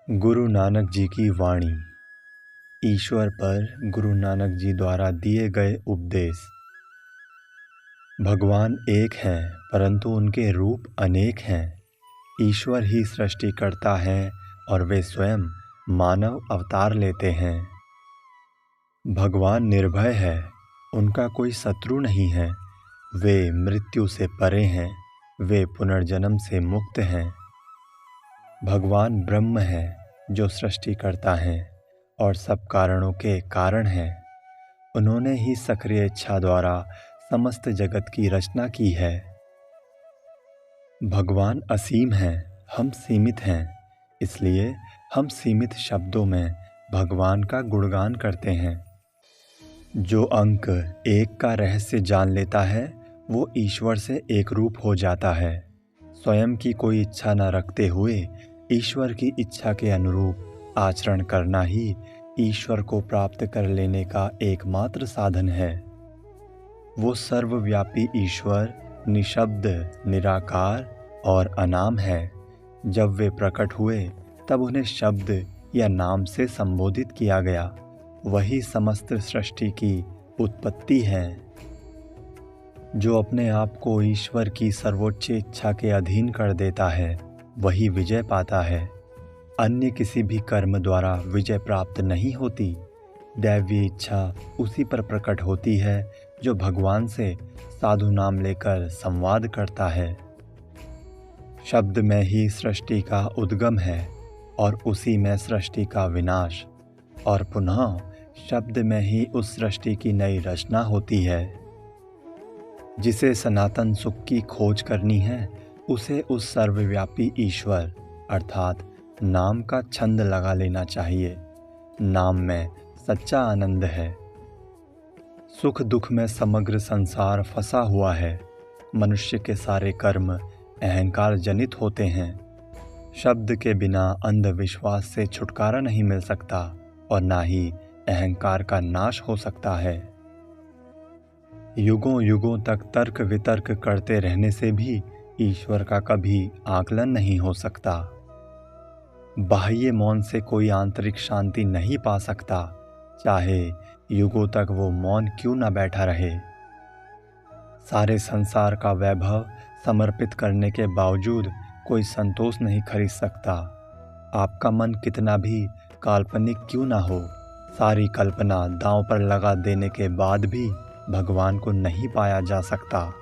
गुरु नानक जी की वाणी। ईश्वर पर गुरु नानक जी द्वारा दिए गए उपदेश। भगवान एक हैं परंतु उनके रूप अनेक हैं। ईश्वर ही सृष्टि करता है और वे स्वयं मानव अवतार लेते हैं। भगवान निर्भय है, उनका कोई शत्रु नहीं है। वे मृत्यु से परे हैं, वे पुनर्जन्म से मुक्त हैं। भगवान ब्रह्म है जो सृष्टि करता है और सब कारणों के कारण है। उन्होंने ही सक्रिय इच्छा द्वारा समस्त जगत की रचना की है। भगवान असीम हैं, हम सीमित हैं, इसलिए हम सीमित शब्दों में भगवान का गुणगान करते हैं। जो अंक एक का रहस्य जान लेता है वो ईश्वर से एक रूप हो जाता है। स्वयं की कोई इच्छा न रखते हुए ईश्वर की इच्छा के अनुरूप आचरण करना ही ईश्वर को प्राप्त कर लेने का एकमात्र साधन है। वो सर्वव्यापी ईश्वर निशब्द, निराकार और अनाम है। जब वे प्रकट हुए तब उन्हें शब्द या नाम से संबोधित किया गया। वही समस्त सृष्टि की उत्पत्ति है। जो अपने आप को ईश्वर की सर्वोच्च इच्छा के अधीन कर देता है वही विजय पाता है। अन्य किसी भी कर्म द्वारा विजय प्राप्त नहीं होती। दैवीय इच्छा उसी पर प्रकट होती है जो भगवान से साधु नाम लेकर संवाद करता है। शब्द में ही सृष्टि का उद्गम है और उसी में सृष्टि का विनाश, और पुनः शब्द में ही उस सृष्टि की नई रचना होती है। जिसे सनातन सुख की खोज करनी है उसे उस सर्वव्यापी ईश्वर अर्थात नाम का छंद लगा लेना चाहिए। नाम में सच्चा आनंद है। सुख दुख में समग्र संसार फंसा हुआ है। मनुष्य के सारे कर्म अहंकार जनित होते हैं। शब्द के बिना अंधविश्वास से छुटकारा नहीं मिल सकता और ना ही अहंकार का नाश हो सकता है। युगों युगों तक तर्क वितर्क करते रहने से भी ईश्वर का कभी आकलन नहीं हो सकता। बाह्य मौन से कोई आंतरिक शांति नहीं पा सकता, चाहे युगों तक वो मौन क्यों न बैठा रहे। सारे संसार का वैभव समर्पित करने के बावजूद कोई संतोष नहीं खरीद सकता। आपका मन कितना भी काल्पनिक क्यों ना हो, सारी कल्पना दांव पर लगा देने के बाद भी भगवान को नहीं पाया जा सकता।